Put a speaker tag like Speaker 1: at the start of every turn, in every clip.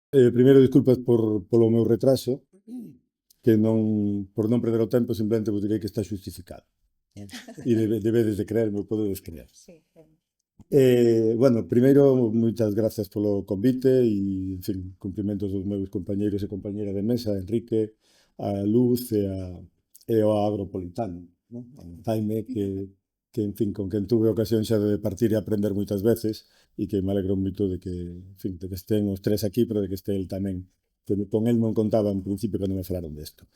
Speaker 1: Primeiro, disculpas polo meu retraso, que non, por non perder o tempo, simplemente vos direi que está xustificado. E debedes de creerme, podedes creer.
Speaker 2: Sí,
Speaker 1: Bueno, primeiro, moitas gracias polo convite e, en fin, cumprimentos dos meus compañeiros e compañeras de mesa, a Enrique, a Luz e ao Agropolitano, ¿no? A Jaime, en fin, con quen tuve ocasión xa de partir e aprender moitas veces e que me alegro moito de que, en fin, de que estén os tres aquí, pero de que este el tamén, que con el non contaba en principio cando me falaron desto.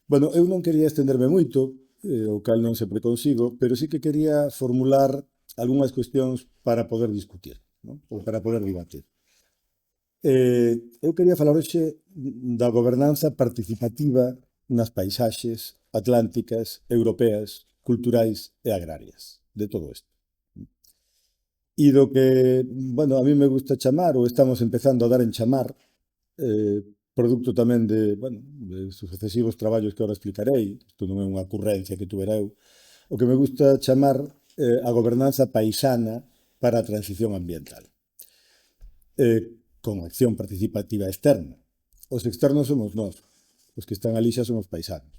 Speaker 1: Bueno, eu non quería estenderme moito, o cal non sempre consigo, pero sí que quería formular algunhas cuestións para poder discutir, non? Ou para poder debatir. Eu quería falar hoxe da gobernanza participativa nas paisaxes atlánticas, europeas, culturais e agrarias, de todo isto. E do que, bueno, a mí me gusta chamar, ou estamos empezando a dar en chamar, producto tamén de, bueno, de sucesivos traballos que agora explicarei, isto non é unha ocurrencia que tuvera eu, o que me gusta chamar a gobernanza paisana para a transición ambiental, con acción participativa externa. Os externos somos nós, os que están ali xa son os paisanos,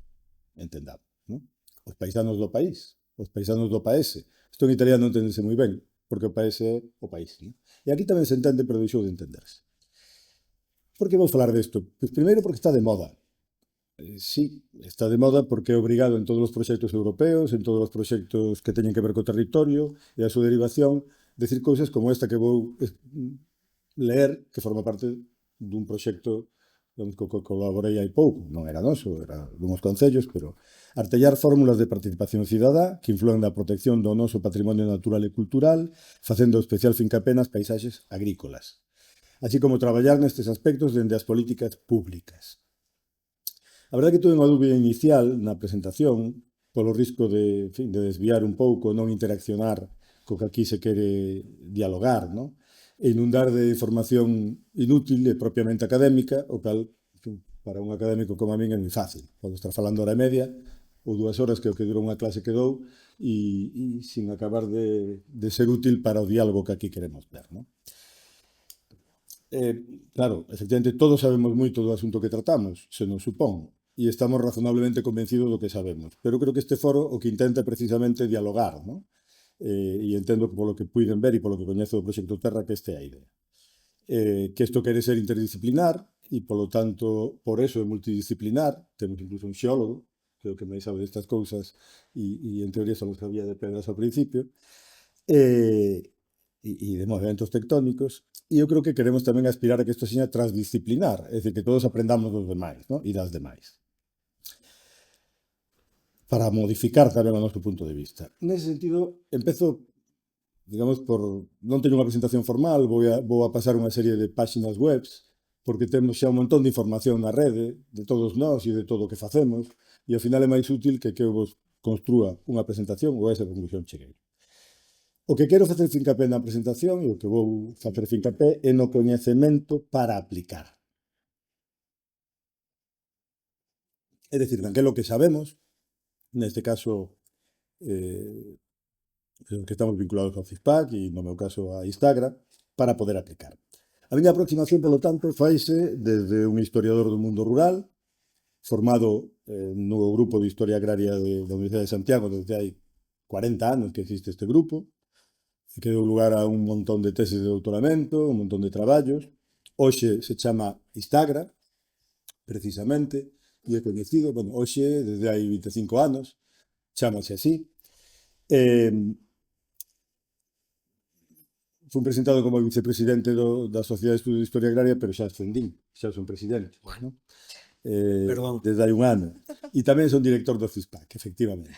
Speaker 1: entendamos, non? Os paisanos do país, os paisanos do paese. Isto en italiano entendese moi ben, porque o paese é o país, non? E aquí tamén se entende, pero deixou de entenderse. Por que vou falar desto? Pois primeiro porque está de moda. Sí, está de moda porque é obrigado en todos os proxectos europeos, en todos os proxectos que teñen que ver co territorio e a súa derivación, decir cousas como esta que vou leer, que forma parte dun proxecto co que colaborei hai pouco, non era noso, era dunhos concellos, pero artellar fórmulas de participación cidadá que influen na protección do noso patrimonio natural e cultural, facendo especial fincapé nas paisaxes agrícolas, así como traballar nestes aspectos dende as políticas públicas. A verdade é que tuve unha dúbida inicial na presentación, polo risco de, en fin, de desviar un pouco, non interaccionar co que aquí se quere dialogar, non? E inundar de información inútil e propiamente académica, o cal, en fin, para un académico como a min é moi fácil. Podo estar falando hora e media ou 2 horas, que é o que dura unha clase que dou, e sin acabar de ser útil para o diálogo que aquí queremos ver, non? Claro, efectivamente, todos sabemos moito do asunto que tratamos, se nos supón, e estamos razonablemente convencidos do que sabemos. Pero creo que este foro o que intenta é precisamente dialogar, non? E entendo que polo que puiden ver e polo que coñezo do Proxecto Terra que esta é a idea. Que isto quere ser interdisciplinar e, polo tanto, por eso é multidisciplinar. Temos incluso un xeólogo, que é o que me sabe destas cousas e en teoría só sabía de pedras ao principio, e de movimentos tectónicos. E eu creo que queremos tamén aspirar a que isto seña transdisciplinar, é dicir, que todos aprendamos dos demais, ¿no? E das demais, para modificar tamén o noso punto de vista. Nese sentido, empezo, digamos, por... Non teño unha presentación formal, vou a pasar unha serie de páxinas webs, porque temos xa un montón de información na rede, de todos nós e de todo o que facemos, e ao final é máis útil que eu vos construa unha presentación ou a esa conclusión cheguei. O que quero facer fincapé na presentación e o que vou facer fincapé é no coñecemento para aplicar. É dicir, naquilo que sabemos, neste caso, que estamos vinculados ao CISPAC e, no meu caso, a Instagram, para poder aplicar. A miña aproximación, polo tanto, faise desde un historiador do mundo rural, formado no grupo de Historia Agraria da Universidade de Santiago desde hai 40 anos que existe este grupo, que deu lugar a un montón de tesis de doutoramento, un montón de traballos. Hoxe se chama Instagram, precisamente, e é coñecido, bueno, hoxe, desde hai 25 anos, chamase así. Fui presentado como vicepresidente da Sociedade de Estudos de Historia Agraria, pero xa ascendín, xa son presidente, ¿no? Desde hai un ano. E tamén son director do CISPAC, efectivamente.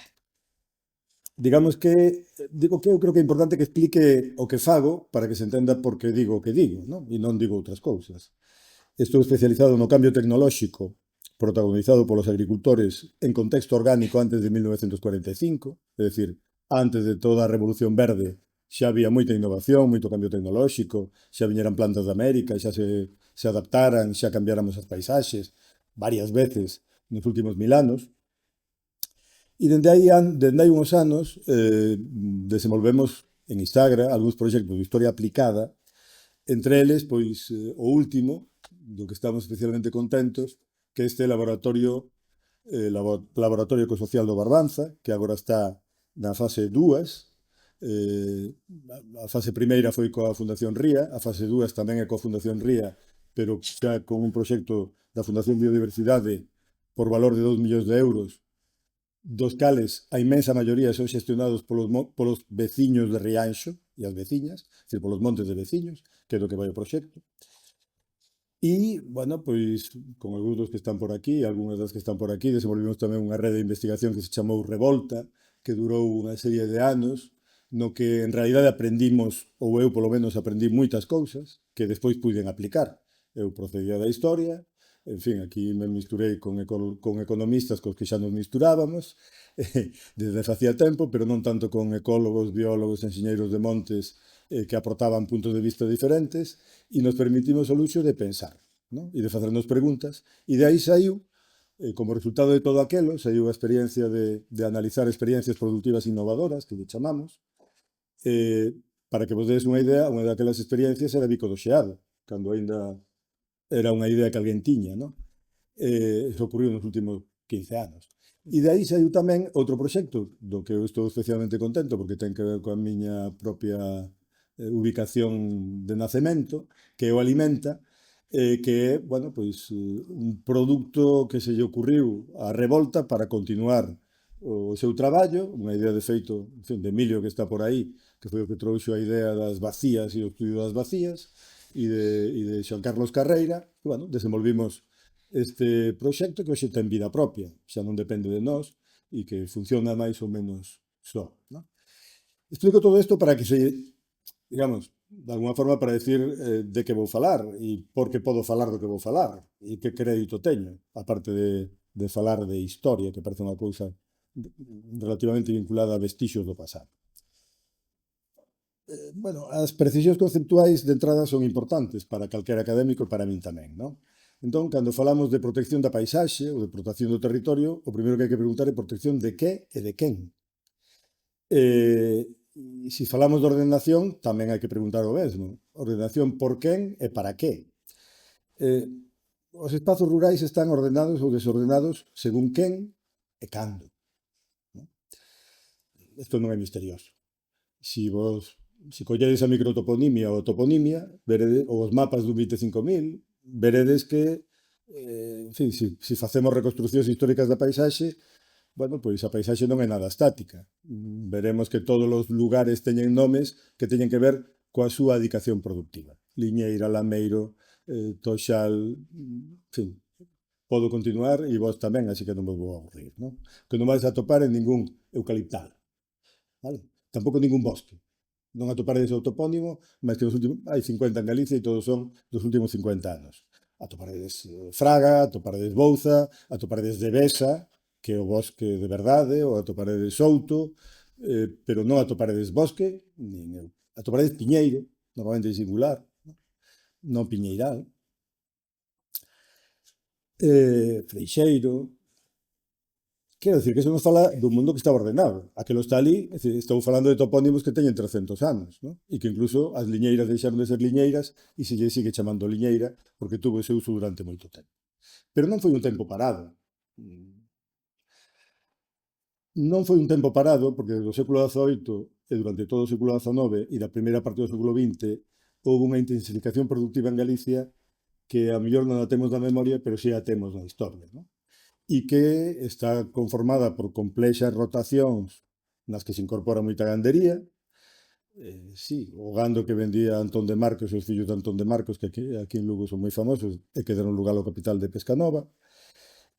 Speaker 1: Digamos que, digo que eu creo que é importante que explique o que fago para que se entenda por que digo o que digo, non? E non digo outras cousas. Estou especializado no cambio tecnolóxico protagonizado polos agricultores en contexto orgánico antes de 1945, é dicir, antes de toda a Revolución Verde xa había moita innovación, moito cambio tecnolóxico, xa viñeran plantas de América, xa se adaptaran, xa cambiáramos as paisaxes varias veces nos últimos 1000 anos. E dende hai uns anos desenvolvemos en Instagram algúns proxectos de historia aplicada, entre eles, pois, o último, do que estamos especialmente contentos, que este laboratorio laboratorio ecosocial do Barbanza, que agora está na fase 2. A fase primeira foi coa Fundación Ría, a fase 2 tamén é coa Fundación Ría, pero xa con un proxecto da Fundación Biodiversidade por valor de 2 millóns de euros, dos cales a inmensa maioría son xestionados polos veciños de Rianxo e as veciñas, é dicir, polos montes de veciños, que é do que vai o proxecto. E, bueno, pois, con algúns dos que están por aquí, algúnas das que están por aquí, desenvolvimos tamén unha rede de investigación que se chamou Revolta, que durou unha serie de anos, no que en realidade aprendimos, ou eu polo menos aprendí moitas cousas, que despois puiden aplicar. Eu procedía da historia, en fin, aquí me misturei con economistas cos que xa nos misturábamos, desde facía tempo, pero non tanto con ecólogos, biólogos, enxeñeiros de montes, que aportaban puntos de vista diferentes, e nos permitimos o luxo de pensar, ¿no? E de facernos preguntas, e de aí saiu, como resultado de todo aquelo, saiu a experiencia de analizar experiencias productivas innovadoras, que lle chamamos, para que vos dedes unha idea, unha daquelas experiencias era Bico do Xeado, cando aínda era unha idea que alguén tiña, ¿no? Eso ocurriu nos últimos 15 anos. E de aí saiu tamén outro proxecto do que eu estou especialmente contento porque ten que ver coa miña propia ubicación de nacemento, que o alimenta, que é, bueno, pois, un produto que se lle ocurriu a Revolta para continuar o seu traballo, unha idea de feito, en fin, de Emilio que está por aí, que foi o que trouxo a idea das vacías e o estudio das vacías, e de Xoan Carlos Carreira, e, bueno, desenvolvimos este proxecto que hoxe ten vida propia, xa non depende de nós, e que funciona máis ou menos só, ¿no? Explico todo isto para que se, digamos, de alguma forma para decir de que vou falar e por que podo falar do que vou falar e que crédito teño, aparte de falar de historia, que parece unha cousa relativamente vinculada a vestixios do pasado. Bueno, as precisións conceptuais de entrada son importantes para calquera académico e para min tamén, non? Entón, cando falamos de protección da paisaxe ou de protección do territorio, o primeiro que hai que preguntar é protección de que e de quen. E se falamos de ordenación, tamén hai que preguntar o mesmo. Ordenación por quen e para que. Os espazos rurais están ordenados ou desordenados según quen e cando. Isto non é misterioso. Se colledes a microtoponimia ou toponimia, ou os mapas do 25.000, veredes que, en fin, se facemos reconstruccións históricas da paisaxe, bueno, pois a paisaxe non é nada estática. Veremos que todos os lugares teñen nomes que teñen que ver coa súa dedicación productiva. Liñeira, Lameiro, Toxal, en fin, podo continuar e vos tamén, así que non vos vou aburrir, non? Que non vais a atopar en ningún eucaliptal, vale? Tampouco ningún bosque. Non atoparedes o topónimo, mas que nos últimos, hai 50 en Galicia e todos son dos últimos 50 anos. Atoparedes Fraga, atoparedes Bouza, atoparedes Devesa, que é o bosque de verdade, ou atoparedes Souto, pero non atoparedes bosque, nin atoparedes piñeiro, normalmente en singular, non piñeiral, freixeiro. Quero dicir que eso nos fala dun mundo que está ordenado. Aquelo está ali, é dicir, estou falando de topónimos que teñen 300 anos, ¿no? E que incluso as liñeiras deixaron de ser liñeiras e se lle sigue chamando liñeira porque tuvo ese uso durante moito tempo. Pero non foi un tempo parado. Non foi un tempo parado porque do século XVIII e durante todo o século XIX e da primeira parte do século XX houve unha intensificación productiva en Galicia que a mellor non a temos na memoria, pero sí a temos na historia, ¿no? E que está conformada por complexas rotacións nas que se incorpora moita gandería. Sí, o gando que vendía Antón de Marcos e os fillos de Antón de Marcos, que aquí en Lugo son moi famosos e que deron lugar ao capital de Pescanova,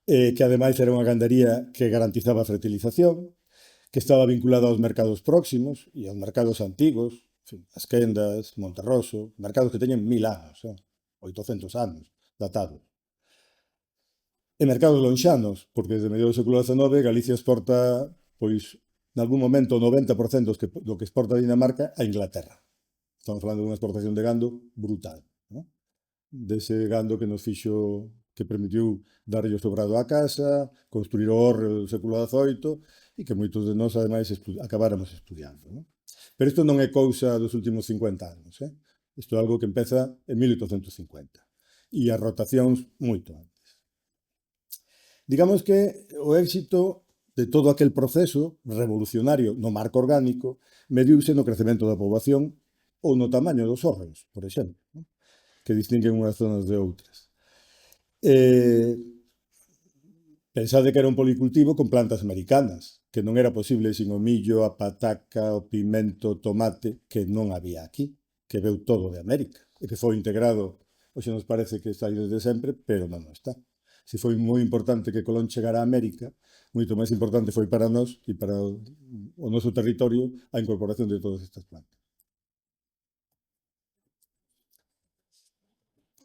Speaker 1: que ademais era unha gandería que garantizaba a fertilización, que estaba vinculada aos mercados próximos e aos mercados antigos, en fin, as Quendas, Monterroso, mercados que teñen 1000 anos, 800 anos, datados. E mercados lonxanos, porque desde medio do século XIX Galicia exporta, pois, nalgún momento, o 90% do que exporta a Dinamarca a Inglaterra. Estamos falando dunha exportación de gando brutal, ¿no? Dese gando que nos fixo, que permitiu darlle o sobrado á casa, construir o hórreo do século XVIII e que moitos de nós, ademais, acabáramos estudiando, ¿no? Pero isto non é cousa dos últimos 50 anos, Isto é algo que empeza en 1850. e as rotacións moito antes. Digamos que o éxito de todo aquel proceso revolucionario no marco orgánico mediuse no crecemento da poboación ou no tamaño dos órganos, por exemplo, ¿no? Que distinguen unhas zonas de outras. Eh, Pensade que era un policultivo con plantas americanas, que non era posible sin o millo, a pataca, o pimento, o tomate, que non había aquí, que veu todo de América, e que foi integrado, hoxe nos parece que está aí desde sempre, pero non está. Se foi moi importante que Colón chegara a América, moito máis importante foi para nós e para o noso territorio a incorporación de todas estas plantas.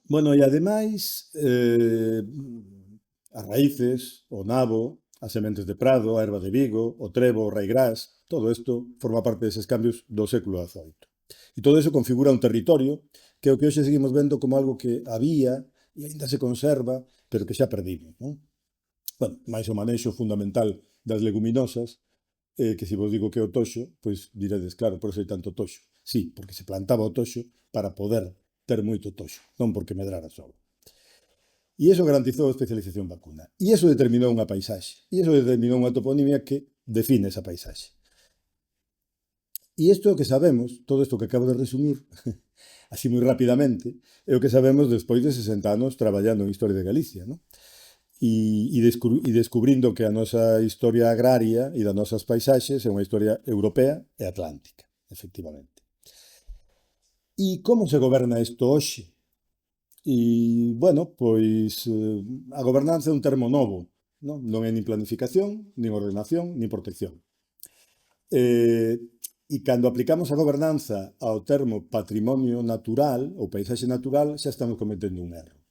Speaker 1: Bueno, e ademais, as raíces, o nabo, as sementes de prado, a erva de Vigo, o trevo, o raigrás, todo isto forma parte deses cambios do século XVIII. E todo iso configura un territorio que é o que hoxe seguimos vendo como algo que había e aínda se conserva, pero que xa perdimos, non? Bueno, máis o manexo fundamental das leguminosas, que se vos digo que é o toxo, pois diredes, claro, por eso hai tanto toxo. Sí, porque se plantaba o toxo para poder ter moito toxo, non porque medrara só. E iso garantizou a especialización vacuna. E iso determinou unha paisaxe. E iso determinou unha toponimia que define esa paisaxe. E isto é o que sabemos, todo isto que acabo de resumir, así moi rapidamente, é o que sabemos despois de 60 anos traballando en Historia de Galicia, non? E descubrindo que a nosa historia agraria e das nosas paisaxes é unha historia europea e atlántica, efectivamente. E como se goberna isto hoxe? E, bueno, pois a gobernanza é un termo novo, non? Non é nin planificación, nin ordenación, nin protección. E cando aplicamos a gobernanza ao termo patrimonio natural ou paisaxe natural, xa estamos cometendo un erro.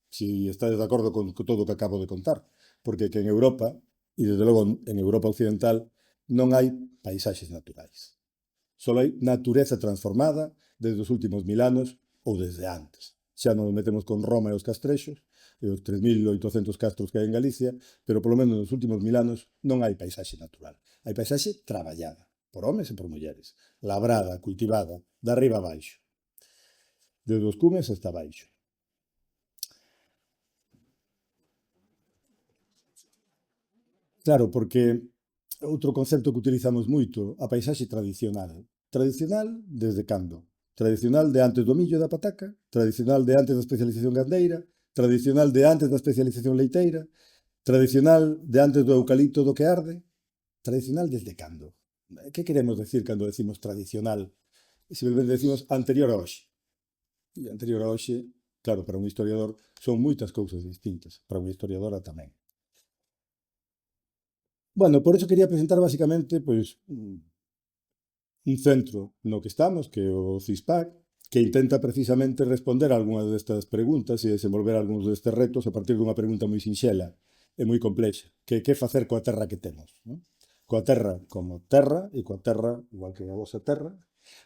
Speaker 1: Si estades de acordo con todo o que acabo de contar. Porque que en Europa, e desde logo en Europa occidental, non hai paisaxes naturais. Só hai natureza transformada desde os últimos 1000 anos ou desde antes. Xa non nos metemos con Roma e os castrexos, e os 3800 castros que hai en Galicia, pero polo menos nos últimos 1000 anos non hai paisaxe natural. Hai paisaxe traballada, por homes e por mulleres, labrada, cultivada, de arriba a baixo. Desde os cumes hasta baixo. Claro, porque outro concepto que utilizamos moito, a paisaxe tradicional. Tradicional desde cando? Tradicional de antes do millo e da pataca, tradicional de antes da especialización gandeira, tradicional de antes da especialización leiteira, tradicional de antes do eucalipto do que arde, tradicional desde cando? Que queremos decir cando decimos tradicional? E simplemente decimos anterior a hoxe. E anterior a hoxe, claro, para un historiador son moitas cousas distintas, para unha historiadora tamén. Bueno, por eso quería presentar basicamente pois, un centro no que estamos, que é o CISPAC, que intenta precisamente responder a algunhas destas preguntas e desenvolver algúns destes retos a partir dunha pregunta moi sinxela e moi complexa, que é que facer coa terra que temos, non? Coa terra como terra e coa terra, igual que a vosa terra,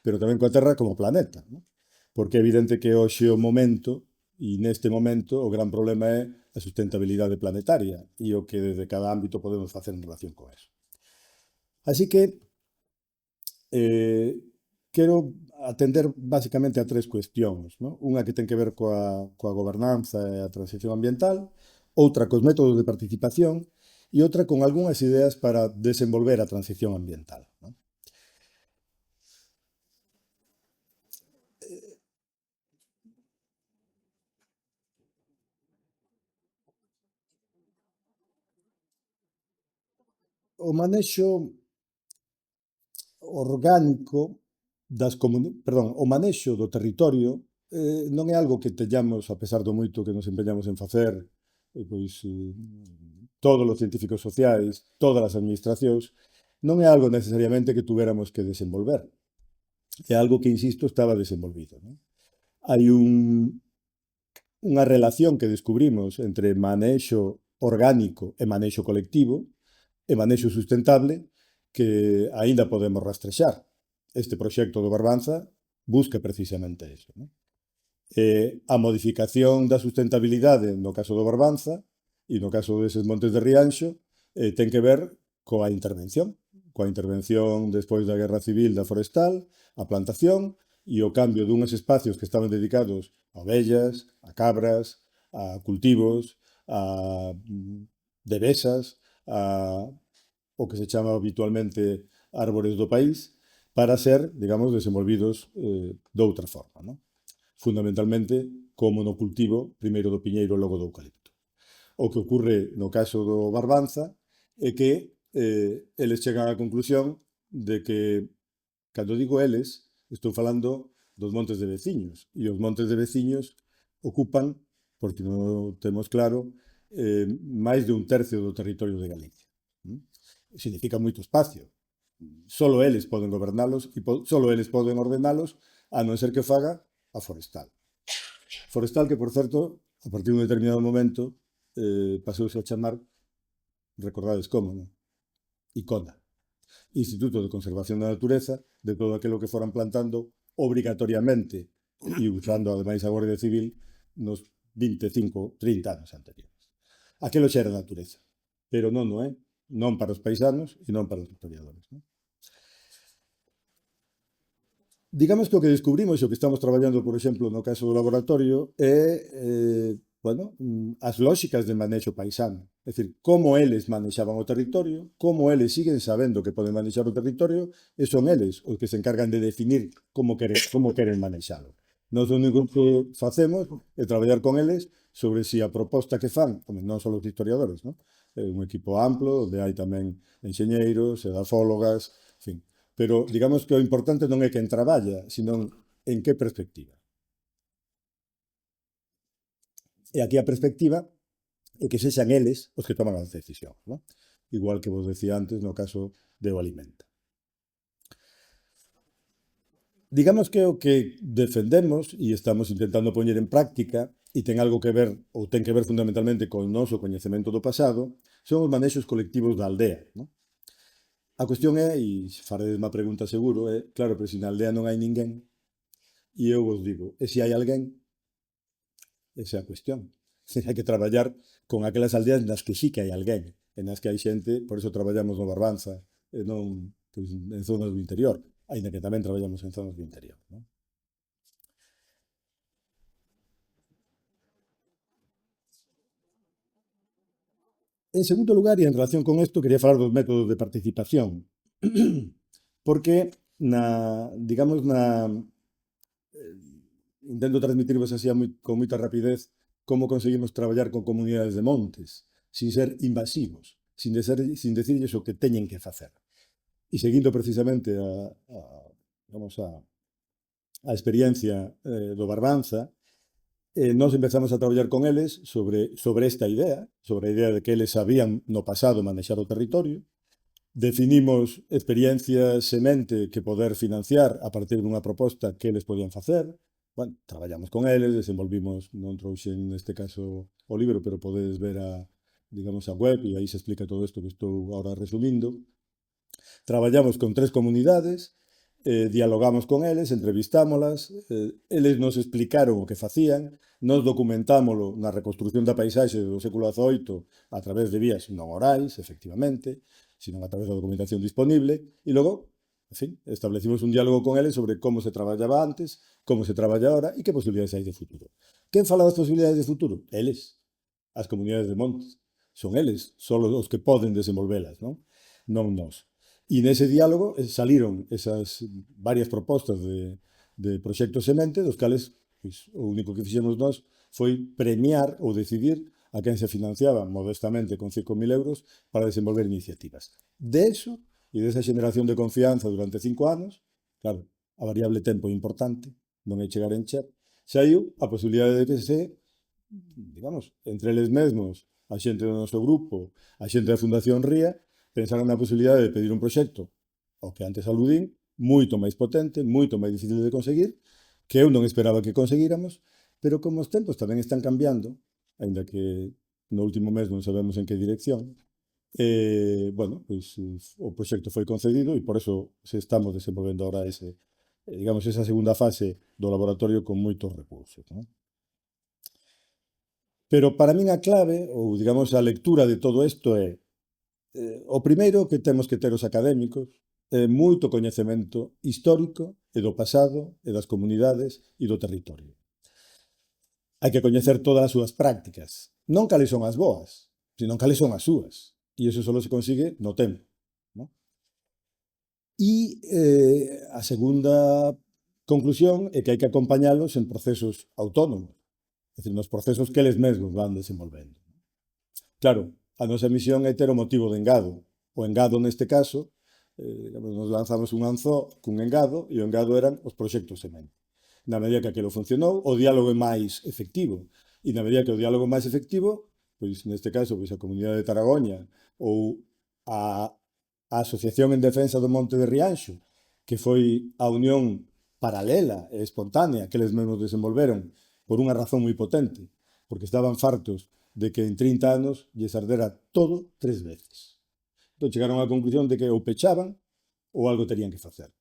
Speaker 1: pero tamén coa terra como planeta, non? Porque é evidente que hoxe o momento, e neste momento o gran problema é a sustentabilidade planetaria e o que desde cada ámbito podemos facer en relación con eso. Así que quero atender basicamente a tres cuestións, non? Unha que ten que ver coa gobernanza e a transición ambiental, outra cos métodos de participación e outra con algunhas ideas para desenvolver a transición ambiental, non? O manexo orgánico perdón, o manexo do territorio non é algo que teñamos, a pesar do moito que nos empeñamos en facer, pois todos os científicos sociais, todas as administracións, non é algo necesariamente que tuviéramos que desenvolver. É algo que, insisto, estaba desenvolvido, non? Hai unha relación que descubrimos entre manexo orgánico e manexo colectivo e manexo sustentable que aínda podemos rastrexar. Este proxecto do Barbanza busca precisamente iso, non? A modificación da sustentabilidade no caso do Barbanza e no caso deses montes de Rianxo ten que ver coa intervención despois da Guerra Civil da forestal, a plantación e o cambio dunhos espacios que estaban dedicados a ovellas, a cabras, a cultivos, a devesas, a o que se chama habitualmente árbores do país, para ser, digamos, desenvolvidos de outra forma, non? Fundamentalmente como no cultivo primeiro do piñeiro e logo do eucalipto. O que ocurre no caso do Barbanza é que eles chegan á conclusión de que, cando digo eles, estou falando dos montes de veciños, e os montes de veciños ocupan, porque non temos claro, máis de un tercio do territorio de Galicia. Significa moito espacio. Solo eles poden gobernalos e solo eles poden ordenalos, a non ser que faga a forestal. Forestal que, por certo, a partir de un determinado momento pasouse a chamar, recordades como, non? ICONA, Instituto de Conservación da Natureza, de todo aquilo que foran plantando obrigatoriamente e usando ademais a Guardia Civil nos 25, 30 anos anteriores. Aquilo xa era natureza, pero non é, non para os paisanos e non para os historiadores. Non? Digamos que o que descubrimos e o que estamos traballando, por exemplo, no caso do laboratorio é, bueno, as lóxicas de manexo paisano. É dicir, como eles manexaban o territorio, como eles siguen sabendo que poden manexar o territorio e son eles os que se encargan de definir como queren manexalo. Nós o único que facemos é traballar con eles sobre si a proposta que fan, non só os historiadores, non? É un equipo amplo, onde hai tamén enxeñeiros, edafólogas, en fin, pero digamos que o importante non é quen traballa, sino en que perspectiva. E aquí a perspectiva é que sexan eles os que toman as decisións, non? Igual que vos decía antes no caso de o Alimenta. Digamos que o que defendemos e estamos intentando poñer en práctica e ten algo que ver, ou ten que ver fundamentalmente con o noso coñecemento do pasado, son os manexos colectivos da aldea, non? A cuestión é, e faredes má pregunta seguro, é, claro, pero se na aldea non hai ninguén, e eu vos digo, e se hai alguén? Esa é a cuestión. Hai que traballar con aquelas aldeas nas que sí que hai alguén, e nas que hai xente, por eso traballamos no Barbanza, e non pois, en zonas do interior, aínda que tamén traballamos en zonas do interior. Non? En segundo lugar, e en relación con isto, quería falar dos métodos de participación. Porque digamos, intento transmitirvos así con moita rapidez como conseguimos traballar con comunidades de montes, sin ser invasivos, sin decirles o que teñen que facer. E seguindo precisamente a experiencia do Barbanza, nós empezamos a traballar con eles sobre esta idea, sobre a idea de que eles sabían no pasado manexar o territorio, definimos experiencias semente que poder financiar a partir dunha proposta que eles podían facer. Bueno, traballamos con eles, desenvolvimos, non trouxen neste caso o libro, pero podedes ver digamos, a web e aí se explica todo isto que estou agora resumindo. Traballamos con 3 comunidades, dialogamos con eles, entrevistámolas, eles nos explicaron o que facían, nos documentámolo na reconstrucción da paisaxe do século XVIII a través de vías non orais, efectivamente, sino a través da documentación disponible, e logo, en fin, establecimos un diálogo con eles sobre como se traballaba antes, como se traballa ahora e que posibilidades hai de futuro. Quen fala das posibilidades de futuro? Eles, as comunidades de montes. Son eles, son os que poden desenvolvelas, non? Non nós. E nese diálogo saliron esas varias propostas de proxectos semente, dos cales pois, o único que fixemos nós foi premiar ou decidir a quen se financiaba modestamente con 5.000 euros para desenvolver iniciativas. De eso e desa xeneración de confianza durante 5 anos, claro, a variable tempo é importante, non é chegar en encher, saiu a posibilidade de que se, digamos, entre eles mesmos, a xente do noso grupo, a xente da Fundación Ría, pensaron na posibilidade de pedir un proxecto, ao que antes aludín, moito máis potente, moito máis difícil de conseguir, que eu non esperaba que conseguíramos, pero como os tempos tamén están cambiando, aínda que no último mes non sabemos en que dirección, bueno, pois o proxecto foi concedido e por eso se estamos desenvolvendo ahora digamos, esa segunda fase do laboratorio con moitos recursos. Non? Pero para min a clave, ou digamos a lectura de todo isto é o primeiro que temos que ter os académicos é moito coñecemento histórico e do pasado e das comunidades e do territorio. hai que coñecer todas as súas prácticas. Non cales son as boas, senón cales son as súas. E iso só se consigue no tempo. ¿No? E a segunda conclusión é que hai que acompañalos en procesos autónomos, é dicir, nos procesos que eles mesmos van desenvolvendo. Claro, a nosa misión é ter o motivo de engado. O engado, neste caso, nos lanzamos un anzó cun engado e o engado eran os proxectos semente. Na medida que aquilo funcionou, o diálogo é máis efectivo. E na medida que o diálogo é máis efectivo, pois neste caso, pois a Comunidade de Taragoña ou a Asociación en Defensa do Monte de Rianxo, que foi a unión paralela e espontánea que eles mesmos desenvolveron por unha razón moi potente, porque estaban fartos de que en 30 anos lles ardera todo 3 veces. Entón chegaron á conclusión de que ou pechaban ou algo terían que facer.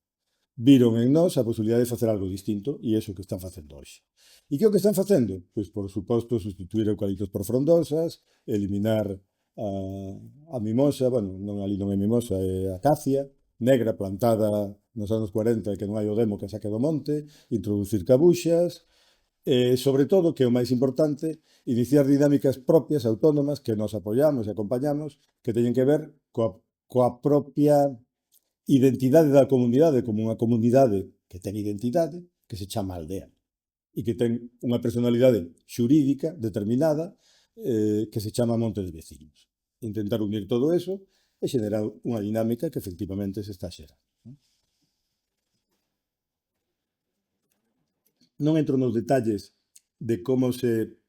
Speaker 1: Viron en nós a posibilidade de facer algo distinto e iso que están facendo hoxe. E que o que están facendo? Pois, por suposto, sustituir eucaliptos por frondosas, eliminar a mimosa, bueno, non ali non é mimosa, é acacia, negra, plantada nos anos 40 e que non hai o demo que saque do monte, introducir cabuxas, e, sobre todo, que é o máis importante, iniciar dinámicas propias, autónomas, que nos apoiamos e acompañamos, que teñen que ver coa propia identidade da comunidade como unha comunidade que ten identidade, que se chama aldea e que ten unha personalidade xurídica determinada que se chama Monte de Veciños. Intentar unir todo eso e xenerar unha dinámica que efectivamente se está xerando. Non entro nos detalles de como se,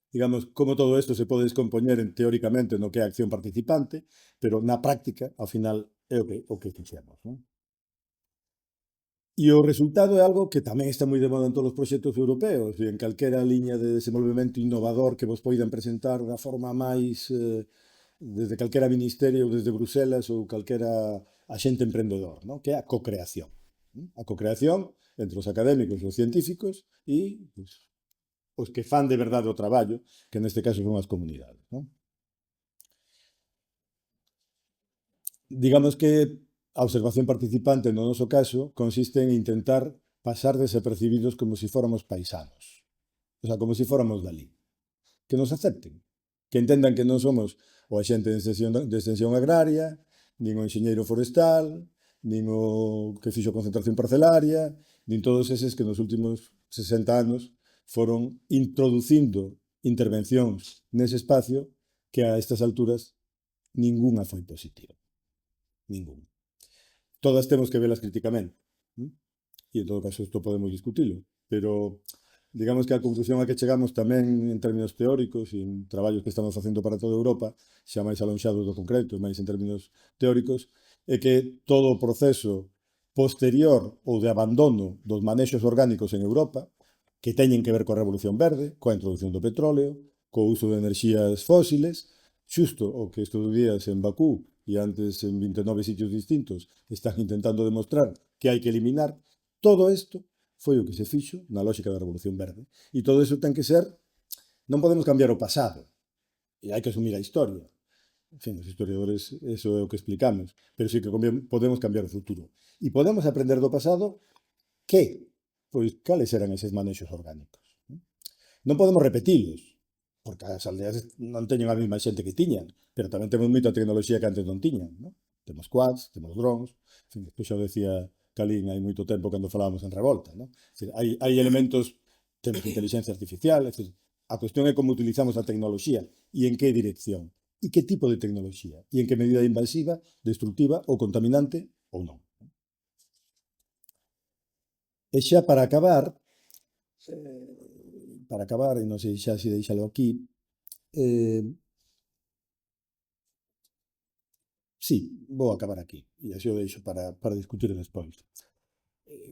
Speaker 1: digamos, como todo isto se pode descompoñer teóricamente no que é a acción participante, pero na práctica, ao final, é o que fixemos. Non? E o resultado é algo que tamén está moi de moda en todos os proxectos europeos e en calquera liña de desenvolvemento innovador que vos poidan presentar da forma máis desde calquera ministerio ou desde Bruselas ou calquera axente emprendedor, ¿no? Que é a cocreación. A cocreación entre os académicos e os científicos e pues, os que fan de verdade o traballo, que neste caso son as comunidades. ¿No? Digamos que a observación participante no noso caso consiste en intentar pasar desapercibidos como se si fóramos paisanos. O sea, como se si fóramos dali. Que nos acepten. Que entendan que non somos o axente de extensión agraria, nin o enxeñeiro forestal, nin o que fixo concentración parcelaria, nin todos eses que nos últimos 60 anos foron introducindo intervencións nese espacio que a estas alturas ningunha foi positiva. Ningún. Todas temos que velas críticamente. E en todo caso isto podemos discutilo. Pero digamos que a conclusión a que chegamos tamén en términos teóricos e en traballos que estamos facendo para toda Europa, xa máis alonxados do concreto, máis en términos teóricos, é que todo o proceso posterior ou de abandono dos manexos orgánicos en Europa, que teñen que ver coa Revolución Verde, coa introducción do petróleo, co uso de enerxías fósiles, xusto o que estes días en Bakú e antes en 29 sitios distintos están intentando demostrar que hai que eliminar, todo isto foi o que se fixo na lógica da Revolución Verde. E todo iso ten que ser, non podemos cambiar o pasado, e hai que asumir a historia. En fin, os historiadores, eso é o que explicamos, pero sí que podemos cambiar o futuro. E podemos aprender do pasado que, pois, cales eran eses manexos orgánicos. Non podemos repetilos, porque as aldeas non teñen a mesma xente que tiñan, pero tamén temos moita tecnoloxía que antes non tiñan. ¿No? Temos quads, temos drones, en fin, despois xa decía Calín hai moito tempo cando falábamos en Revolta. ¿No? Decir, hai elementos, temos inteligencia artificial, é decir, a cuestión é como utilizamos a tecnoloxía e en que dirección, e que tipo de tecnoloxía, e en que medida invasiva, destructiva ou contaminante ou non. E xa para acabar, e non sei xa se deixalo aquí, sí, vou acabar aquí, e así o deixo para discutir despois.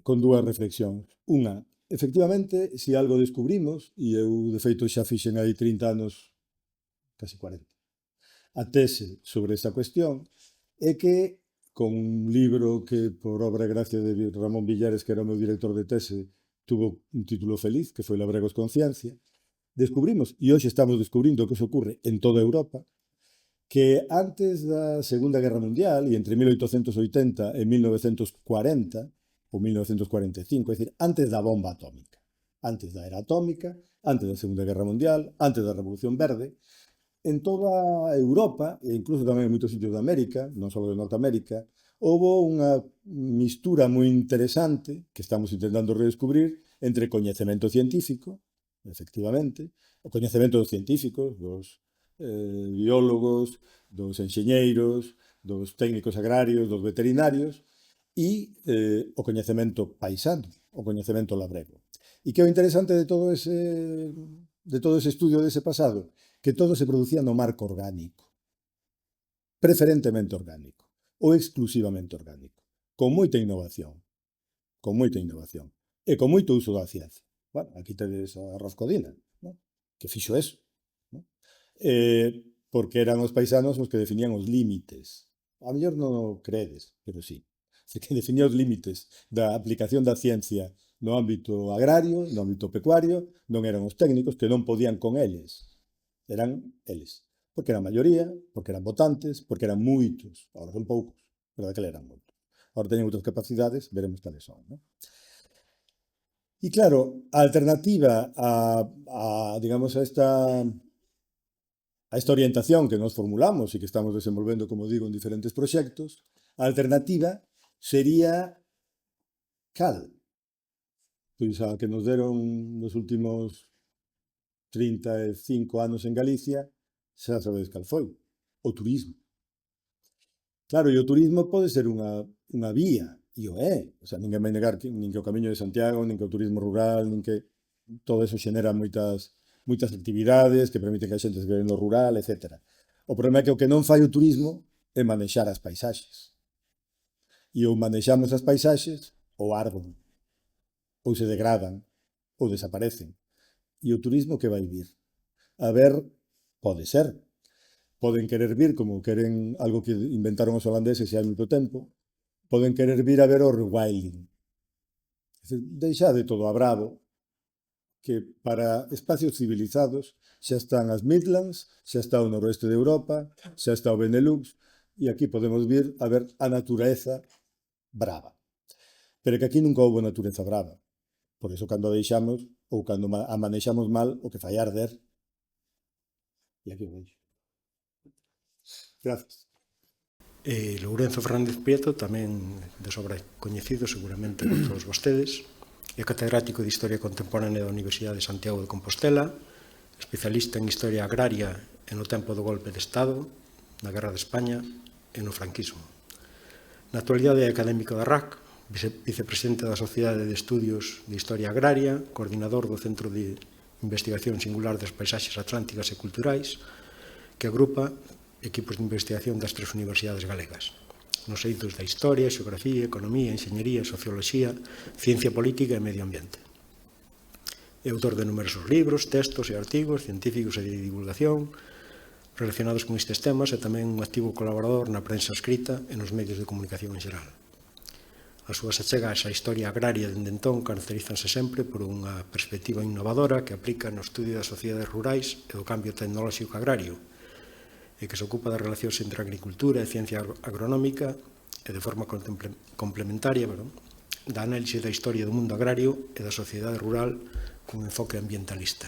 Speaker 1: Con dúas reflexións. Unha, efectivamente, se algo descubrimos, e eu, de feito, xa fixen aí 30 anos, casi 40, a tese sobre esta cuestión, é que, con un libro que, por obra e gracia de Ramón Villares, que era o meu director de tese, tuvo un título feliz, que foi Labregos con Ciencia, descubrimos, e hoxe estamos descubrindo que iso ocurre en toda Europa, que antes da Segunda Guerra Mundial, e entre 1880 e 1940, ou 1945, é dicir, antes da bomba atómica, antes da era atómica, antes da Segunda Guerra Mundial, antes da Revolución Verde. En toda Europa, e incluso tamén en moitos sitios de América, non só de Norteamérica, houve unha mistura moi interesante que estamos intentando redescubrir entre coñecemento científico, efectivamente, o coñecemento dos científicos, dos biólogos, dos enxeñeiros, dos técnicos agrarios, dos veterinarios, e o coñecemento paisano, o coñecemento labrego. E que é o interesante de todo ese estudio dese pasado? Que todo se producía no marco orgánico, preferentemente orgánico, ou exclusivamente orgánico, con moita innovación, e con moito uso da ciencia. Bueno, aquí tedes a Roscodina, ¿no? Que fixo eso, ¿no? Porque eran os paisanos os que definían os límites. A mellor non o credes, pero sí. Que definía os límites da aplicación da ciencia no ámbito agrario, no ámbito pecuario, non eran os técnicos que non podían con eles. Eran eles. Porque eran maioría, porque eran votantes, porque eran moitos. Agora son poucos, pero daquela eran moitos. Agora teñen outras capacidades, veremos cales son, ¿no? E claro, a alternativa digamos, a esta orientación que nos formulamos e que estamos desenvolvendo, como digo, en diferentes proxectos, a alternativa sería cal? Pois a que nos deron nos últimos 35 anos en Galicia, xa sabedes cal foi, o turismo. Claro, e o turismo pode ser unha vía, e o é. O sea, ninguén vai negar que nin que o Camiño de Santiago, nin que o turismo rural, nin que todo eso xenera moitas actividades que permiten que a xente se quede no rural, etc. O problema é que o que non fai o turismo é manexar as paisaxes. E ou manexamos as paisaxes ou arden, ou se degradan, ou desaparecen. E o turismo que vai vir? A ver, pode ser. Poden querer vir, como queren algo que inventaron os holandeses hai moito tempo, poden querer vir a ver o rewilding. Deixade todo a bravo, que para espacios civilizados xa están as Midlands, xa está o noroeste de Europa, xa está o Benelux, e aquí podemos vir a ver a natureza brava. Pero que aquí nunca houve natureza brava. Por iso, cando a deixamos, ou cando a manexamos mal, o que fai arder. E aquí o deixo. Gracias.
Speaker 2: Lourenzo Fernández Prieto, tamén de sobra coñecido seguramente por todos vostedes, é catedrático de Historia Contemporánea da Universidade de Santiago de Compostela, especialista en Historia Agraria e no tempo do golpe de Estado, na Guerra de España e no franquismo. Na actualidade é académico da RAC, vicepresidente da Sociedade de Estudios de Historia Agraria, coordinador do Centro de Investigación Singular das Paisaxes Atlánticas e Culturais, que agrupa equipos de investigación das 3 universidades galegas, nos eidos da Historia, Xeografía, Economía, Enxeñería, Socioloxía, Ciencia Política e Medio Ambiente. É autor de numerosos libros, textos e artigos científicos e de divulgación relacionados con estes temas e tamén un activo colaborador na prensa escrita e nos medios de comunicación en xeral. As súas achegas á historia agraria dende entón caracterízanse sempre por unha perspectiva innovadora que aplica no estudio das sociedades rurais e do cambio tecnolóxico agrario, e que se ocupa das relacións entre agricultura e ciencia agronómica e de forma complementaria da análise da historia do mundo agrario e da sociedade rural cun enfoque ambientalista.